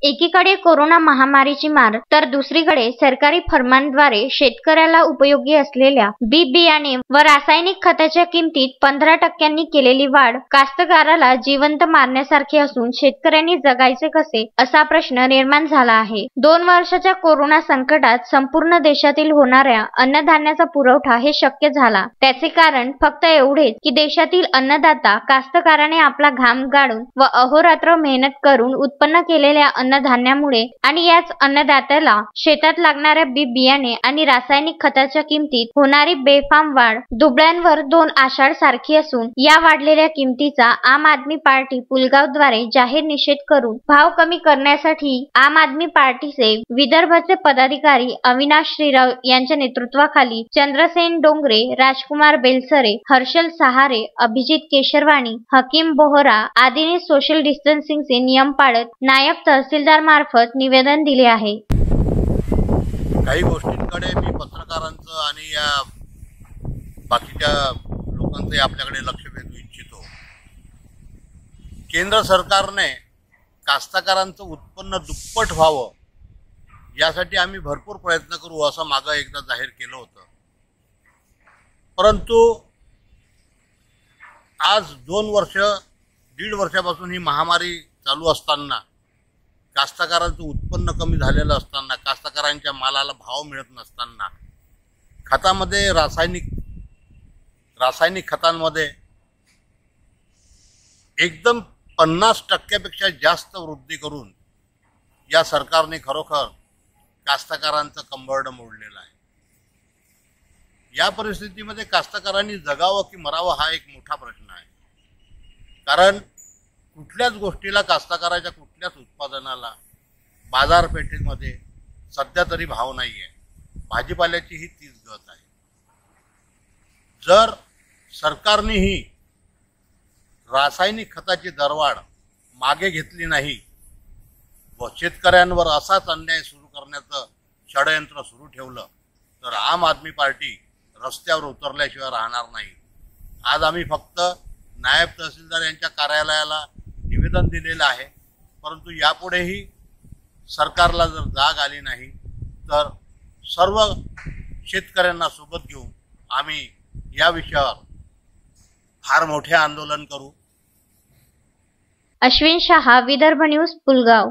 एकीकडे कोरोना महामारीची मार तर दुसरीकडे सरकारी फर्मांद्वारे शेतकऱ्याला उपयोगी असलेल्या बी बियाणे व रासायनिक खताच्या किमतीत 15% केलेली वाढ कास्तकाराला जिवंत मारण्यासारखी असून शेतकऱ्यांनी जगायचे कसे असा प्रश्न निर्माण झाला आहे। 2 वर्षाच्या कोरोना संकटात संपूर्ण देशातील होणाऱ्या अन्नधान्याचा पुरवठा हे शक्य झाला। त्याचे कारण फक्त एवढेच की देशातील अन्नदाता कास्तकाराने आपला घाम गाळून व अहोरात्र मेहनत करून उत्पन्न केलेल्या अन्नधान्यामुळे आणि याच अन्नदात्याला शेतात लागणाऱ्या बी बियाणे आणि रासायनिक खताच्या किमतीत होणारी बेफाम वाढ दुबळ्यांवर 2 आषाढ सारखी असून या वाढलेल्या किमतीचा आम आदमी पार्टी पुलगावद्वारे जाहीर निषेध करून भाव कमी करण्यासाठी आम आदमी पार्टीचे विदर्भाचे पदाधिकारी अविनाश श्रीराव यांच्या नेतृत्वाखाली चंद्रसेन डोंगरे, राजकुमार बेलसरे, हर्षल सहारे, अभिजित केशरवाणी, हकीम बोहरा आदींनी सोशल डिस्टन्सिंगचे नियम पाळत नायब तहसीलदार मार्फत निवेदन दिले आहे। काही गोष्टींकडे मी पत्रकारांचं आणि या बाकीच्या लोकांचे आपल्याकडे लक्ष वेधू इच्छितो। केंद्र सरकारने कास्तकारांचं उत्पन्न दुप्पट व्हावं यासाठी आम्ही भरपूर प्रयत्न करू असं मागं एकदा जाहीर केलं होतं, परंतु आज 1.5 वर्षापासून ही महामारी चालू असताना, कास्तकारांचं उत्पन्न कमी झालेलं असताना, कास्तकारांच्या मालाला भाव मिळत नसताना, खतामध्ये रासायनिक खतांमध्ये एकदम 50% जास्त वृद्धी करून या सरकारने खरोखर कास्तकारांचं कंबरडं मोडलेलं आहे। या परिस्थितीमध्ये कास्तकारांनी जगावं की मरावं हा एक मोठा प्रश्न आहे। कारण कुठल्याच गोष्टीला, कास्तकाराच्या कुठल्याच उत्पादनाला बाजारपेठेमध्ये सध्या तरी भाव नाही आहे। भाजीपाल्याची ही तीच गत आहे। जर सरकारनेही रासायनिक खताची दरवाढ मागे घेतली नाही व शेतकऱ्यांवर असाच अन्याय सुरू करण्याचं षडयंत्र सुरू ठेवलं तर आम आदमी पार्टी रस्त्यावर उतरल्याशिवाय राहणार नाही। आज आम्ही फक्त नायब तहसीलदार यांच्या कार्यालयाला निवेदन दिलेलं आहे, परंतु यापुढेही सरकारला जर जाग आली नाही तर सर्व शेतकऱ्यांना सोबत घेऊन आम्ही या विषयावर फार मोठे आंदोलन करू। अश्विन शहा, विदर्भ न्यूज, पुलगाव।